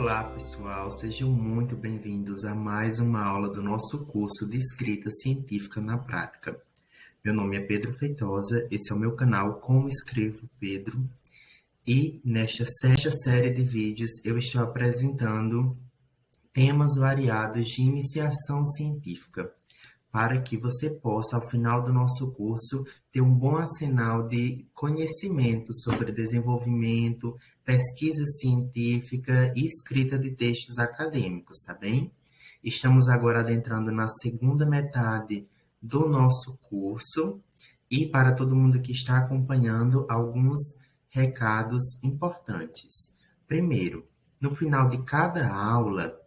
Olá, pessoal, sejam muito bem-vindos a mais uma aula do nosso curso de Escrita Científica na Prática. Meu nome é Pedro Feitosa, esse é o meu canal Como Escrevo Pedro, e nesta sexta série de vídeos eu estou apresentando temas variados de iniciação científica, para que você possa, ao final do nosso curso, ter um bom arsenal de conhecimento sobre desenvolvimento, pesquisa científica e escrita de textos acadêmicos, tá bem? Estamos agora adentrando na segunda metade do nosso curso e para todo mundo que está acompanhando, alguns recados importantes. Primeiro, no final de cada aula,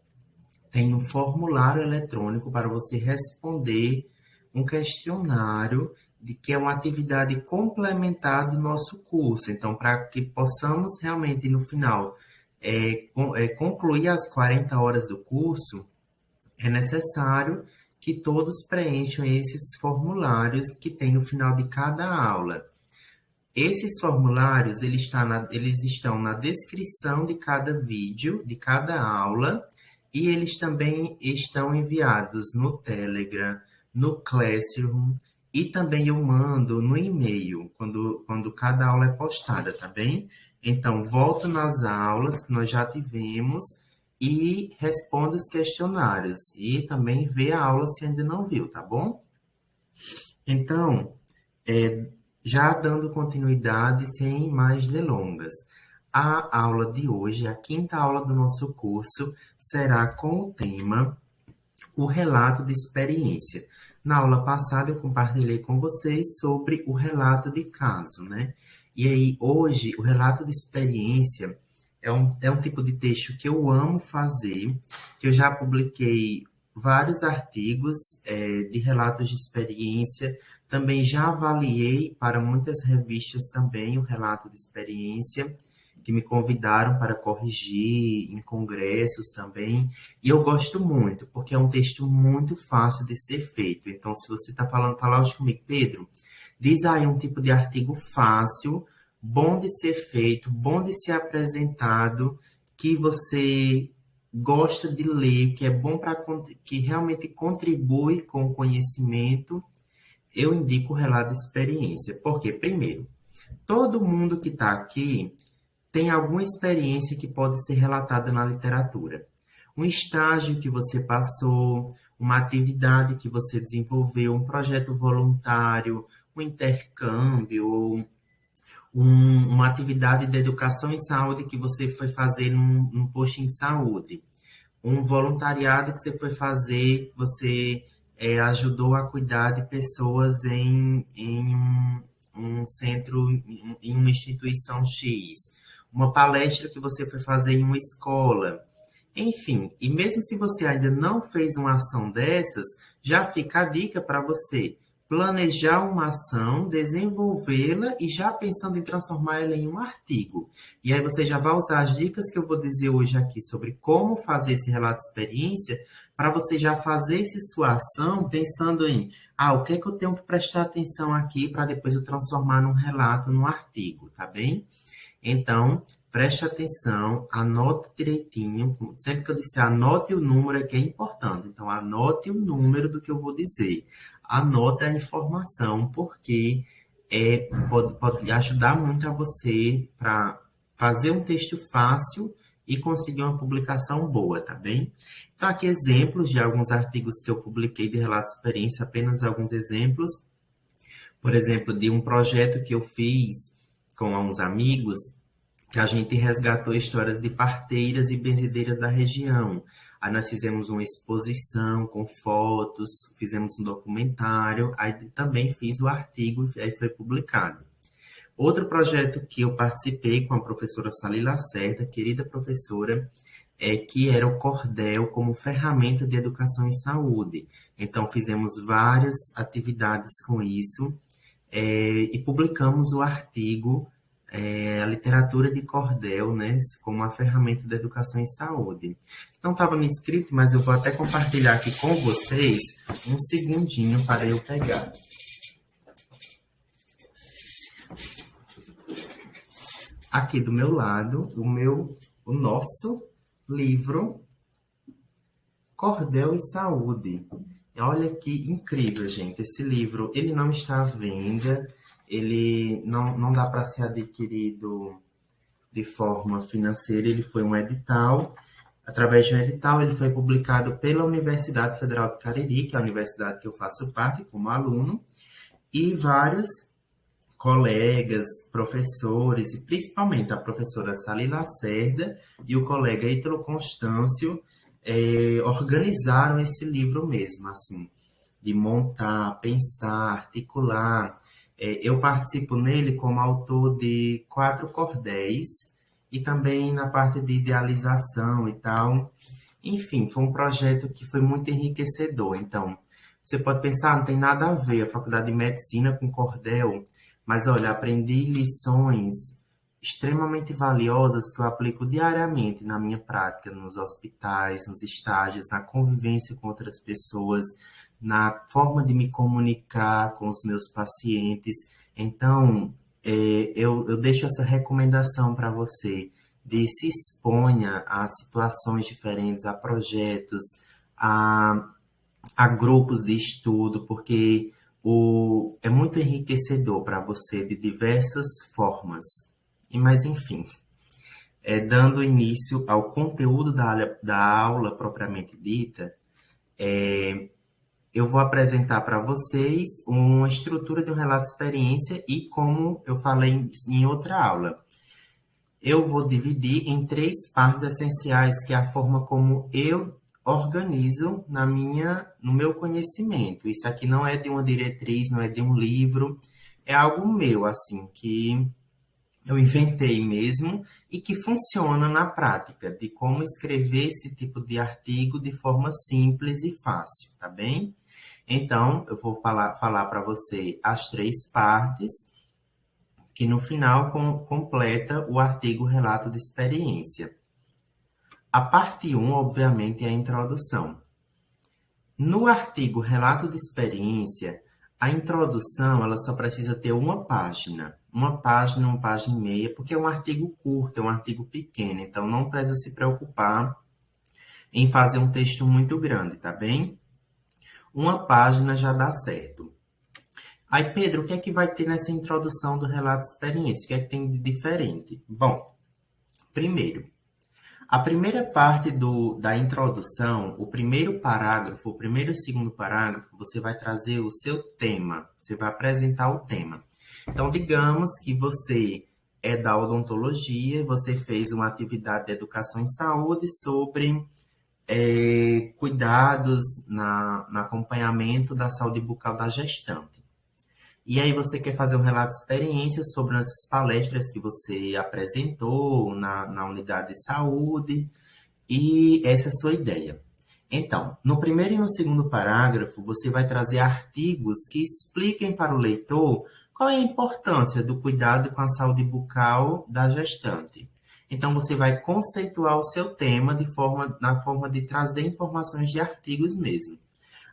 tem um formulário eletrônico para você responder um questionário de que é uma atividade complementar do nosso curso. Então, para que possamos realmente, no final, concluir as 40 horas do curso, é necessário que todos preencham esses formulários que tem no final de cada aula. Esses formulários, eles estão na descrição de cada vídeo, de cada aula, e eles também estão enviados no Telegram, no Classroom, e também eu mando no e-mail, quando cada aula é postada, tá bem? Então, volta nas aulas que nós já tivemos e responda os questionários. E também vê a aula se ainda não viu, tá bom? Então, já dando continuidade, sem mais delongas. A aula de hoje, a quinta aula do nosso curso, será com o tema o relato de experiência. Na aula passada, eu compartilhei com vocês sobre o relato de caso, né? E aí, hoje, o relato de experiência é um tipo de texto que eu amo fazer, que eu já publiquei vários artigos de relatos de experiência, também já avaliei para muitas revistas também o relato de experiência, que me convidaram para corrigir em congressos também. E eu gosto muito, porque é um texto muito fácil de ser feito. Então, se você está fala hoje comigo, Pedro, diz aí um tipo de artigo fácil, bom de ser feito, bom de ser apresentado, que você gosta de ler, que é bom que realmente contribui com o conhecimento. Eu indico o relato de experiência. Porque, primeiro, todo mundo que está aqui tem alguma experiência que pode ser relatada na literatura. Um estágio que você passou, uma atividade que você desenvolveu, um projeto voluntário, um intercâmbio, uma atividade de educação em saúde que você foi fazer num posto em saúde, um voluntariado que você foi fazer, você ajudou a cuidar de pessoas em um centro, em uma instituição X, uma palestra que você foi fazer em uma escola. Enfim, e mesmo se você ainda não fez uma ação dessas, já fica a dica para você planejar uma ação, desenvolvê-la e já pensando em transformar ela em um artigo. E aí você já vai usar as dicas que eu vou dizer hoje aqui sobre como fazer esse relato de experiência, para você já fazer essa sua ação pensando em, o que é que eu tenho que prestar atenção aqui para depois eu transformar num relato, num artigo, tá bem? Então, preste atenção, anote direitinho. Sempre que eu disser anote o número, é que é importante. Então, anote o número do que eu vou dizer. Anote a informação, porque pode ajudar muito a você para fazer um texto fácil e conseguir uma publicação boa, tá bem? Então, aqui exemplos de alguns artigos que eu publiquei de relato de experiência, apenas alguns exemplos. Por exemplo, de um projeto que eu fiz com uns amigos, que a gente resgatou histórias de parteiras e benzedeiras da região. Aí nós fizemos uma exposição com fotos, fizemos um documentário, aí também fiz o artigo e aí foi publicado. Outro projeto que eu participei com a professora Salila Lacerda, querida professora, que era o cordel como ferramenta de educação em saúde. Então, fizemos várias atividades com isso e publicamos o artigo a literatura de cordel, né, como uma ferramenta de educação em saúde. Não estava no script, mas eu vou até compartilhar aqui com vocês um segundinho para eu pegar. Aqui do meu lado, o nosso livro Cordel e Saúde. Olha que incrível, gente. Esse livro, ele não está à venda, ele não dá para ser adquirido de forma financeira, ele foi um edital. Através de um edital, ele foi publicado pela Universidade Federal do Cariri, que é a universidade que eu faço parte como aluno, e vários colegas, professores, e principalmente a professora Sally Lacerda e o colega Ítalo Constâncio organizaram esse livro mesmo, assim, de montar, pensar, articular. Eu participo nele como autor de 4 cordéis e também na parte de idealização e tal. Enfim, foi um projeto que foi muito enriquecedor. Então, você pode pensar, não tem nada a ver a faculdade de medicina com cordel, mas olha, aprendi lições extremamente valiosas que eu aplico diariamente na minha prática, nos hospitais, nos estágios, na convivência com outras pessoas, na forma de me comunicar com os meus pacientes. Então, eu deixo essa recomendação para você de se exponha a situações diferentes, a projetos, a, a grupos de estudo, porque é muito enriquecedor para você de diversas formas. Mas, enfim, dando início ao conteúdo da aula propriamente dita, eu vou apresentar para vocês uma estrutura de um relato de experiência e como eu falei em outra aula. Eu vou dividir em 3 partes essenciais, que é a forma como eu organizo no meu conhecimento. Isso aqui não é de uma diretriz, não é de um livro, é algo meu, assim, que eu inventei mesmo e que funciona na prática, de como escrever esse tipo de artigo de forma simples e fácil, tá bem? Então, eu vou falar para você as 3 partes, que no final completa o artigo relato de experiência. A parte 1, obviamente, é a introdução. No artigo relato de experiência, a introdução ela só precisa ter uma página e meia, porque é um artigo curto, é um artigo pequeno, então não precisa se preocupar em fazer um texto muito grande, tá bem? Uma página já dá certo. Aí, Pedro, o que é que vai ter nessa introdução do relato de experiência? O que é que tem de diferente? Bom, primeiro, a primeira parte da introdução, o primeiro parágrafo, o primeiro e o segundo parágrafo, você vai trazer o seu tema, você vai apresentar o tema. Então, digamos que você é da odontologia, você fez uma atividade de educação em saúde sobre cuidados no acompanhamento da saúde bucal da gestante. E aí você quer fazer um relato de experiência sobre as palestras que você apresentou na unidade de saúde, e essa é a sua ideia. Então, no primeiro e no segundo parágrafo, você vai trazer artigos que expliquem para o leitor qual é a importância do cuidado com a saúde bucal da gestante. Então, você vai conceituar o seu tema na forma de trazer informações de artigos mesmo.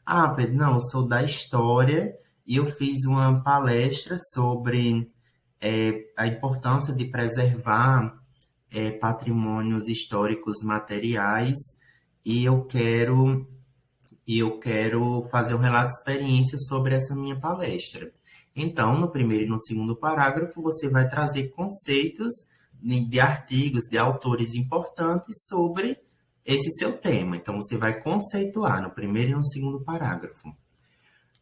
Ah, Pedro, não, eu sou da história e eu fiz uma palestra sobre a importância de preservar patrimônios históricos materiais e eu quero fazer um relato de experiência sobre essa minha palestra. Então, no primeiro e no segundo parágrafo, você vai trazer conceitos de artigos, de autores importantes sobre esse seu tema. Então, você vai conceituar no primeiro e no segundo parágrafo.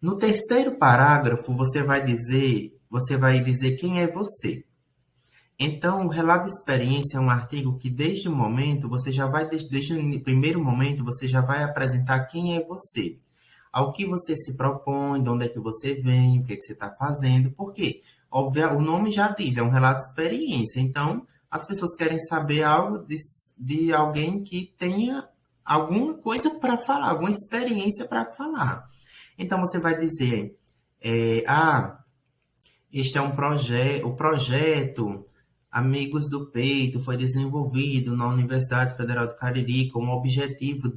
No terceiro parágrafo, você vai dizer quem é você. Então, o relato de experiência é um artigo que, desde o momento, você já vai, desde o primeiro momento, você já vai apresentar quem é você. Ao que você se propõe, de onde é que você vem, o que é que você está fazendo. Por quê? Óbvio, o nome já diz, é um relato de experiência. Então, as pessoas querem saber algo de alguém que tenha alguma coisa para falar, alguma experiência para falar. Então, você vai dizer, este é o projeto Amigos do Peito foi desenvolvido na Universidade Federal do Cariri com o objetivo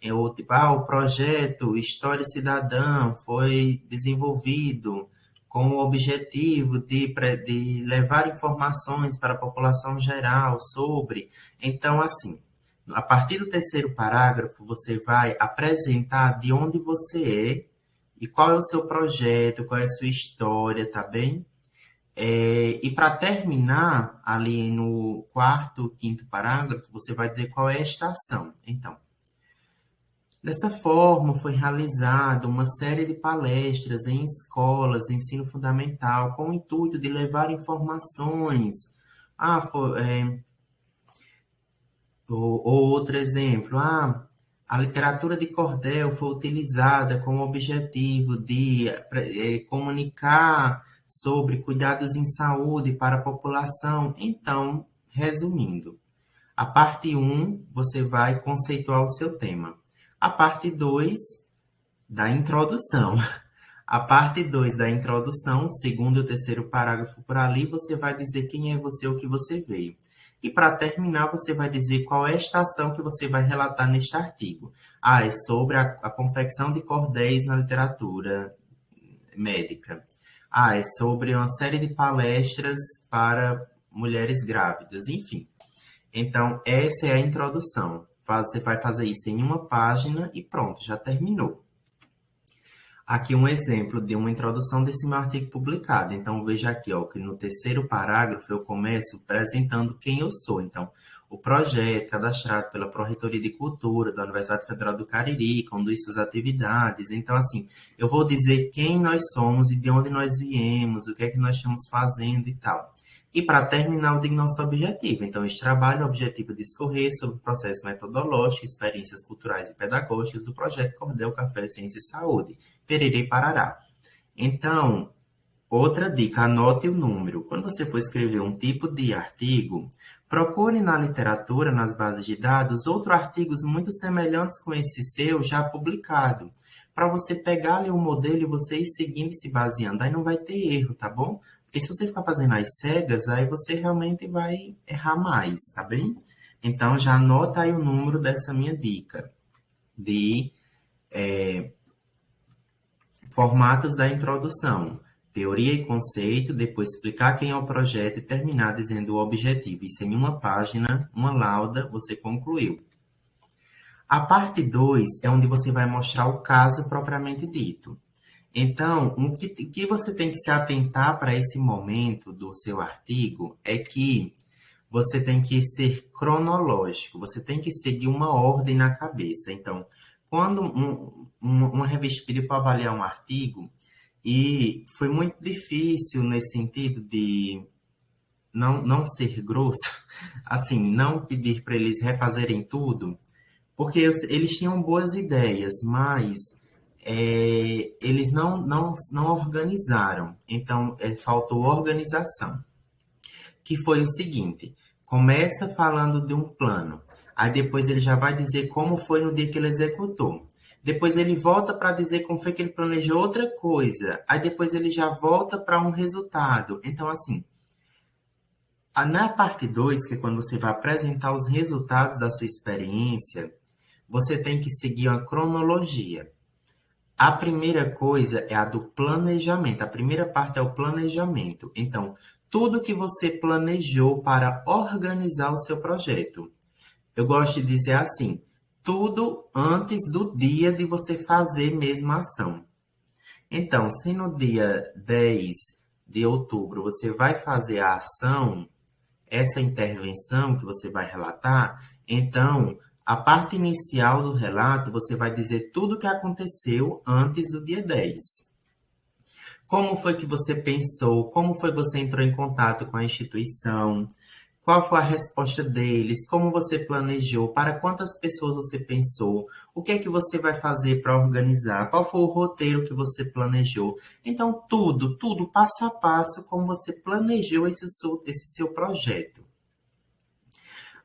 o projeto História Cidadã foi desenvolvido com o objetivo de levar informações para a população geral sobre. Então, assim, A partir do terceiro parágrafo, você vai apresentar de onde você é e qual é o seu projeto, qual é a sua história, tá bem? E para terminar, ali no quarto, quinto parágrafo, você vai dizer qual é a estação. Então, dessa forma, foi realizada uma série de palestras em escolas, ensino fundamental, com o intuito de levar informações. Ou outro exemplo, a literatura de cordel foi utilizada com o objetivo de comunicar sobre cuidados em saúde para a população. Então, resumindo, a parte um você vai conceituar o seu tema. A parte 2 da introdução. A parte 2 da introdução, segundo e terceiro parágrafo por ali, você vai dizer quem é você, o que você veio. E para terminar, você vai dizer qual é a estação que você vai relatar neste artigo. É sobre a confecção de cordéis na literatura médica. É sobre uma série de palestras para mulheres grávidas, enfim. Então, essa é a introdução. Você vai fazer isso em uma página e pronto, já terminou. Aqui um exemplo de uma introdução desse meu artigo publicado. Então, veja aqui, ó, que no terceiro parágrafo eu começo apresentando quem eu sou. Então, o projeto cadastrado pela Pró-Reitoria de Cultura da Universidade Federal do Cariri, conduz suas atividades. Então, assim, eu vou dizer quem nós somos e de onde nós viemos, o que é que nós estamos fazendo e tal. E para terminar, eu digo nosso objetivo. Então, este trabalho é o objetivo de discorrer sobre o processo metodológico, experiências culturais e pedagógicas do projeto Cordel Café Ciência e Saúde, Pererê Parará. Então, outra dica, anote o número. Quando você for escrever um tipo de artigo, procure na literatura, nas bases de dados, outros artigos muito semelhantes com esse seu já publicado, para você pegar ali o modelo e você ir seguindo e se baseando. Aí não vai ter erro, tá bom? Porque se você ficar fazendo as cegas, aí você realmente vai errar mais, tá bem? Então, já anota aí o número dessa minha dica de formatos da introdução, teoria e conceito, depois explicar quem é o projeto e terminar dizendo o objetivo. Isso em uma página, uma lauda, você concluiu. A parte 2 é onde você vai mostrar o caso propriamente dito. Então, o que você tem que se atentar para esse momento do seu artigo é que você tem que ser cronológico, você tem que seguir uma ordem na cabeça. Então, quando uma revista pediu para avaliar um artigo, e foi muito difícil nesse sentido de não ser grosso, assim, não pedir para eles refazerem tudo, porque eles tinham boas ideias, mas eles não organizaram. Então, faltou organização. Que foi o seguinte, começa falando de um plano, aí depois ele já vai dizer como foi no dia que ele executou. Depois ele volta para dizer como foi que ele planejou outra coisa. Aí depois ele já volta para um resultado. Então, assim, na parte 2, que é quando você vai apresentar os resultados da sua experiência, você tem que seguir uma cronologia. A primeira coisa é a do planejamento. A primeira parte é o planejamento. Então, tudo que você planejou para organizar o seu projeto. Eu gosto de dizer assim, tudo antes do dia de você fazer mesmo a ação. Então, se no dia 10 de outubro você vai fazer a ação, essa intervenção que você vai relatar, então, a parte inicial do relato, você vai dizer tudo o que aconteceu antes do dia 10. Como foi que você pensou? Como foi que você entrou em contato com a instituição? Qual foi a resposta deles? Como você planejou? Para quantas pessoas você pensou? O que é que você vai fazer para organizar? Qual foi o roteiro que você planejou? Então, tudo, passo a passo, como você planejou esse seu projeto.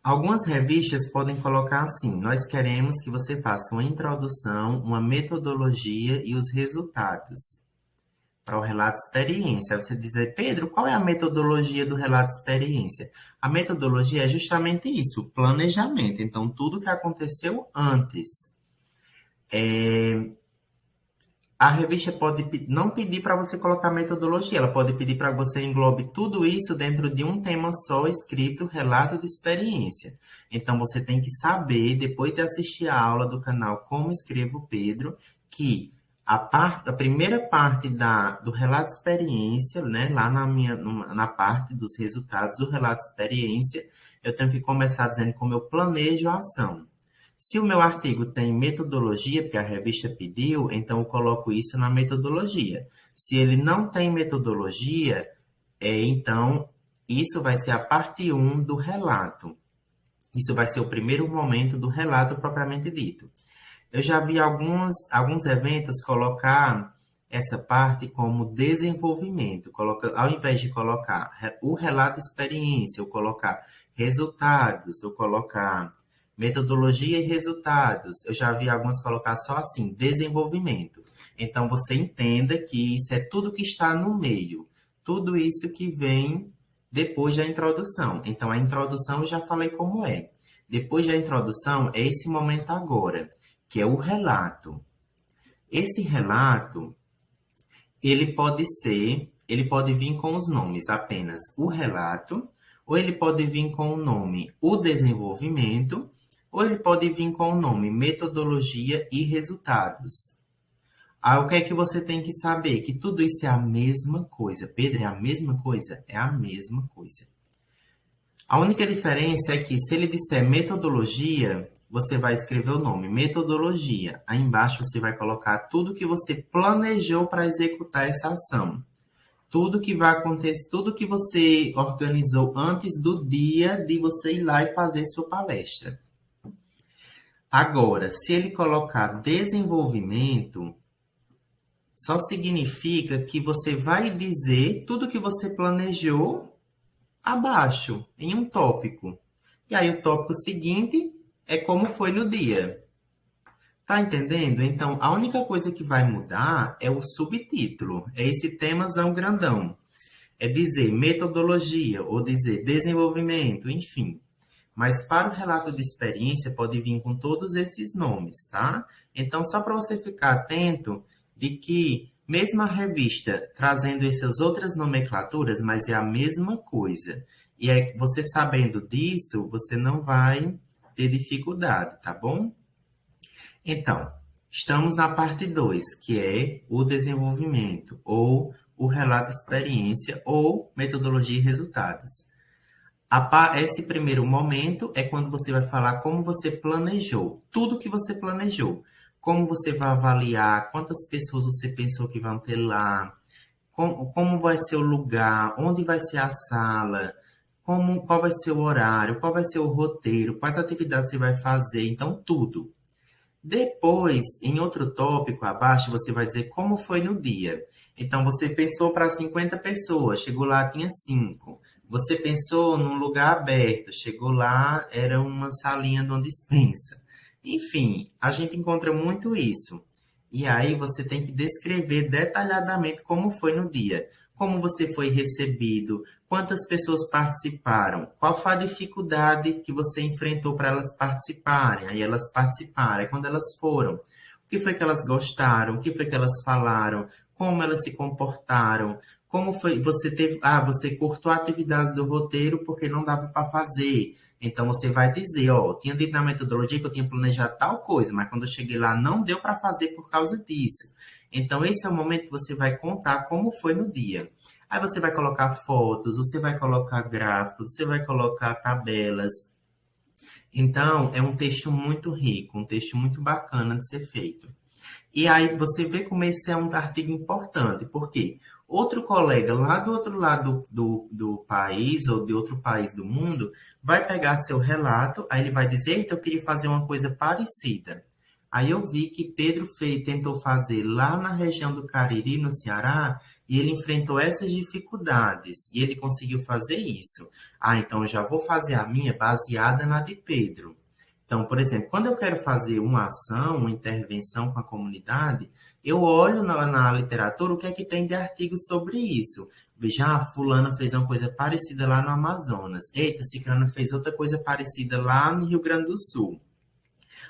Algumas revistas podem colocar assim, nós queremos que você faça uma introdução, uma metodologia e os resultados para o relato de experiência. Aí você diz, Pedro, qual é a metodologia do relato de experiência? A metodologia é justamente isso, o planejamento. Então, tudo que aconteceu antes. A revista pode não pedir para você colocar metodologia, ela pode pedir para que você englobe tudo isso dentro de um tema só escrito relato de experiência. Então você tem que saber, depois de assistir a aula do canal Como Escrevo Pedro, que a primeira parte do relato de experiência, né, lá na parte dos resultados do relato de experiência, eu tenho que começar dizendo como eu planejo a ação. Se o meu artigo tem metodologia, porque a revista pediu, então eu coloco isso na metodologia. Se ele não tem metodologia, então isso vai ser a parte 1 do relato. Isso vai ser o primeiro momento do relato propriamente dito. Eu já vi alguns eventos colocar essa parte como desenvolvimento. Ao invés de colocar o relato de experiência, eu colocar resultados, eu colocar metodologia e resultados. Eu já vi algumas colocar só assim, desenvolvimento. Então, você entenda que isso é tudo que está no meio. Tudo isso que vem depois da introdução. Então, a introdução eu já falei como é. Depois da introdução, é esse momento agora, que é o relato. Esse relato, ele pode vir com os nomes apenas o relato, ou ele pode vir com o nome o desenvolvimento, ou ele pode vir com o nome metodologia e resultados. O que é que você tem que saber? Que tudo isso é a mesma coisa. Pedro, é a mesma coisa? É a mesma coisa. A única diferença é que se ele disser metodologia, você vai escrever o nome metodologia. Aí embaixo você vai colocar tudo que você planejou para executar essa ação. Tudo que vai acontecer, tudo que você organizou antes do dia de você ir lá e fazer sua palestra. Agora, se ele colocar desenvolvimento, só significa que você vai dizer tudo que você planejou abaixo, em um tópico. E aí o tópico seguinte é como foi no dia. Tá entendendo? Então, a única coisa que vai mudar é o subtítulo. É esse temazão grandão. É dizer metodologia ou dizer desenvolvimento, enfim. Mas para o relato de experiência pode vir com todos esses nomes, tá? Então, só para você ficar atento de que mesmo a revista trazendo essas outras nomenclaturas, mas é a mesma coisa. E aí, você sabendo disso, você não vai ter dificuldade, tá bom? Então, estamos na parte 2, que é o desenvolvimento, ou o relato de experiência, ou metodologia e resultados. Esse primeiro momento é quando você vai falar como você planejou, tudo que você planejou. Como você vai avaliar, quantas pessoas você pensou que vão ter lá, como vai ser o lugar, onde vai ser a sala, qual vai ser o horário, qual vai ser o roteiro, quais atividades você vai fazer, então tudo. Depois, em outro tópico abaixo, você vai dizer como foi no dia. Então, você pensou para 50 pessoas, chegou lá, tinha 5. Você pensou num lugar aberto, chegou lá, era uma salinha de uma despensa. Enfim, a gente encontra muito isso. E aí você tem que descrever detalhadamente como foi no dia. Como você foi recebido, quantas pessoas participaram, qual foi a dificuldade que você enfrentou para elas participarem. Aí elas participaram, aí quando elas foram, o que foi que elas gostaram, o que foi que elas falaram, como elas se comportaram, como foi, você cortou atividades do roteiro porque não dava para fazer. Então você vai dizer, tinha dito na metodologia que eu tinha planejado tal coisa, mas quando eu cheguei lá não deu para fazer por causa disso. Então esse é o momento que você vai contar como foi no dia. Aí você vai colocar fotos, você vai colocar gráficos, você vai colocar tabelas. Então é um texto muito rico, um texto muito bacana de ser feito. E aí você vê como esse é um artigo importante, porque outro colega lá do outro lado do país ou de outro país do mundo vai pegar seu relato, aí ele vai dizer, eita, eu queria fazer uma coisa parecida. Aí eu vi que Pedro tentou fazer lá na região do Cariri, no Ceará, e ele enfrentou essas dificuldades, e ele conseguiu fazer isso. Então eu já vou fazer a minha baseada na de Pedro. Então, por exemplo, quando eu quero fazer uma ação, uma intervenção com a comunidade, eu olho na literatura o que é que tem de artigos sobre isso. Veja, fulana fez uma coisa parecida lá no Amazonas. Eita, ciclana fez outra coisa parecida lá no Rio Grande do Sul.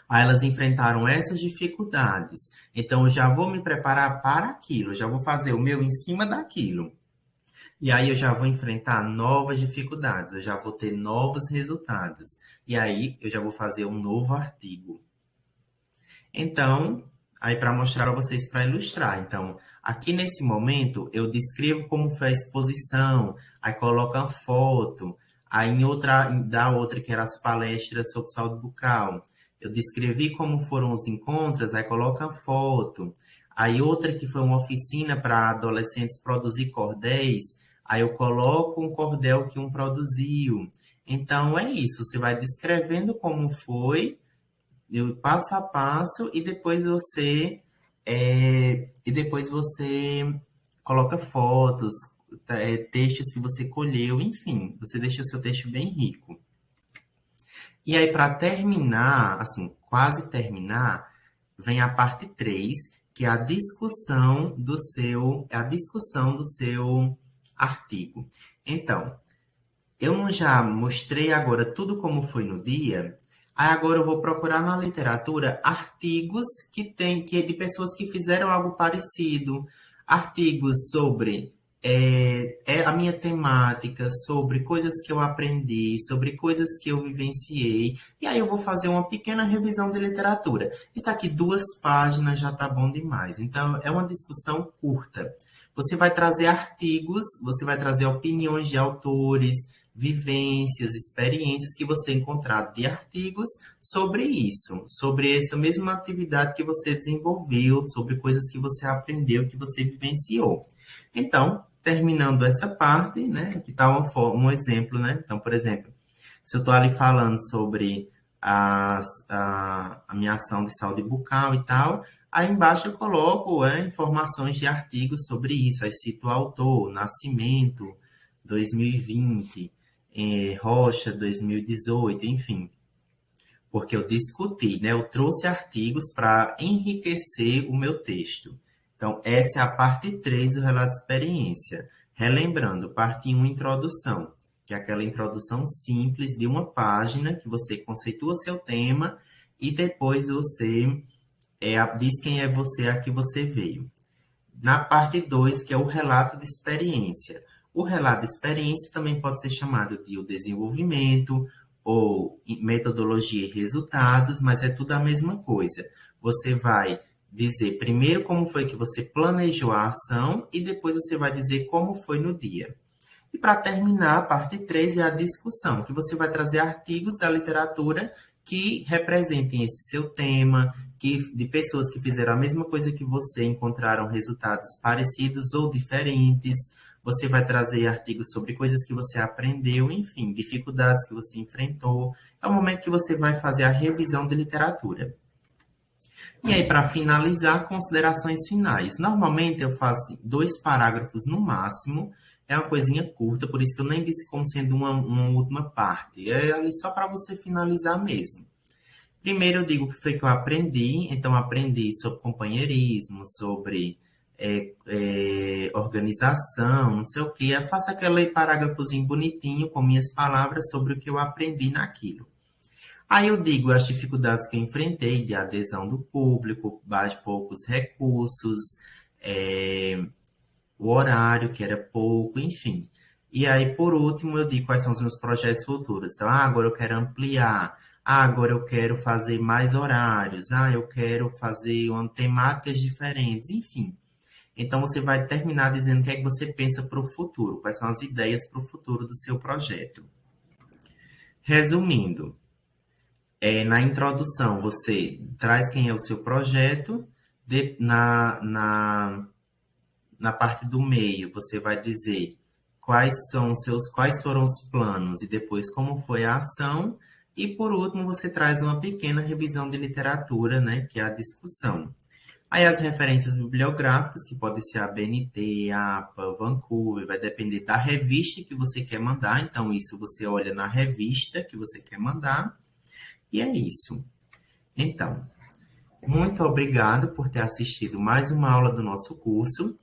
Aí elas enfrentaram essas dificuldades. Então, eu já vou me preparar para aquilo, eu já vou fazer o meu em cima daquilo. E aí eu já vou enfrentar novas dificuldades, eu já vou ter novos resultados. E aí eu já vou fazer um novo artigo. Então, aí para mostrar para vocês, para ilustrar. Então, aqui nesse momento, eu descrevo como foi a exposição, aí coloco a foto, aí em outra, da outra, que era as palestras sobre saúde bucal, eu descrevi como foram os encontros, aí coloco a foto. Aí outra que foi uma oficina para adolescentes produzir cordéis, aí eu coloco um cordel que um produziu. Então, é isso, você vai descrevendo como foi, passo a passo, e depois você coloca fotos, textos que você colheu, enfim, você deixa seu texto bem rico. E aí, para terminar, assim, quase terminar, vem a parte 3, que é a discussão do seu artigo. Então, eu não já mostrei agora tudo como foi no dia. Aí agora eu vou procurar na literatura artigos que de pessoas que fizeram algo parecido, artigos sobre a minha temática, sobre coisas que eu aprendi, sobre coisas que eu vivenciei. E aí eu vou fazer uma pequena revisão de literatura. Isso aqui, 2 páginas já tá bom demais. Então, é uma discussão curta. Você vai trazer artigos, você vai trazer opiniões de autores, vivências, experiências que você encontrar de artigos sobre isso, sobre essa mesma atividade que você desenvolveu, sobre coisas que você aprendeu, que você vivenciou. Então, terminando essa parte, né, aqui está um exemplo, né? Então, por exemplo, se eu estou ali falando sobre a minha ação de saúde bucal e tal, aí embaixo eu coloco informações de artigos sobre isso, aí cito o autor, Nascimento, 2020, Rocha, 2018, enfim. Porque eu discuti, né? Eu trouxe artigos para enriquecer o meu texto. Então, essa é a parte 3 do relato de experiência. Relembrando, parte 1, introdução, que é aquela introdução simples de uma página que você conceitua seu tema e depois você diz quem é você, a que você veio. Na parte 2, que é o relato de experiência. O relato de experiência também pode ser chamado de o desenvolvimento ou metodologia e resultados, mas é tudo a mesma coisa. Você vai dizer primeiro como foi que você planejou a ação e depois você vai dizer como foi no dia. E para terminar, a parte 3 é a discussão, que você vai trazer artigos da literatura que representem esse seu tema, de pessoas que fizeram a mesma coisa que você, encontraram resultados parecidos ou diferentes. Você vai trazer artigos sobre coisas que você aprendeu, enfim, dificuldades que você enfrentou. É o momento que você vai fazer a revisão de literatura. E aí, para finalizar, considerações finais. Normalmente eu faço 2 parágrafos no máximo, é uma coisinha curta, por isso que eu nem disse como sendo uma última parte. É ali só para você finalizar mesmo. Primeiro eu digo o que foi que eu aprendi, então aprendi sobre companheirismo, sobre organização, não sei o que. Eu faço aquele parágrafozinho bonitinho com minhas palavras sobre o que eu aprendi naquilo. Aí eu digo as dificuldades que eu enfrentei de adesão do público, poucos recursos, o horário que era pouco, enfim. E aí, por último, eu digo quais são os meus projetos futuros. Então, agora eu quero ampliar. Agora eu quero fazer mais horários. Eu quero fazer temáticas diferentes, enfim. Então, você vai terminar dizendo o que é que você pensa para o futuro, quais são as ideias para o futuro do seu projeto. Resumindo, na introdução, você traz quem é o seu projeto, na parte do meio, você vai dizer quais foram os planos e depois como foi a ação. E por último, você traz uma pequena revisão de literatura, né, que é a discussão. Aí as referências bibliográficas, que podem ser a BNT, a APA, Vancouver, vai depender da revista que você quer mandar. Então, isso você olha na revista que você quer mandar. E é isso. Então, muito obrigado por ter assistido mais uma aula do nosso curso.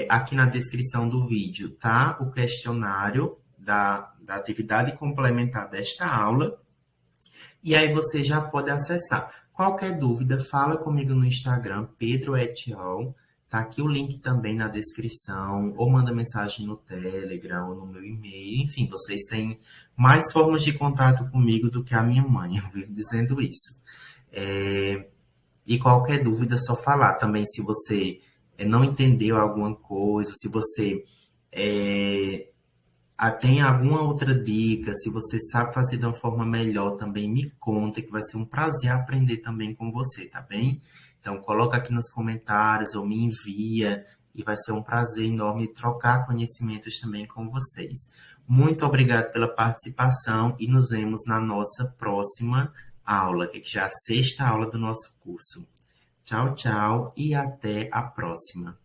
Aqui na descrição do vídeo tá o questionário da atividade complementar desta aula. E aí você já pode acessar. Qualquer dúvida, fala comigo no Instagram, Pedro Etiol. Tá aqui o link também na descrição, ou manda mensagem no Telegram ou no meu e-mail. Enfim, vocês têm mais formas de contato comigo do que a minha mãe, eu vivo dizendo isso. É, e qualquer dúvida, é só falar. Também, se você não entendeu alguma coisa, se você é, tem alguma outra dica, se você sabe fazer de uma forma melhor, também me conta, que vai ser um prazer aprender também com você, tá bem? Então, coloca aqui nos comentários ou me envia, e vai ser um prazer enorme trocar conhecimentos também com vocês. Muito obrigado pela participação e nos vemos na nossa próxima aula, que já é a sexta aula do nosso curso. Tchau, tchau e até a próxima.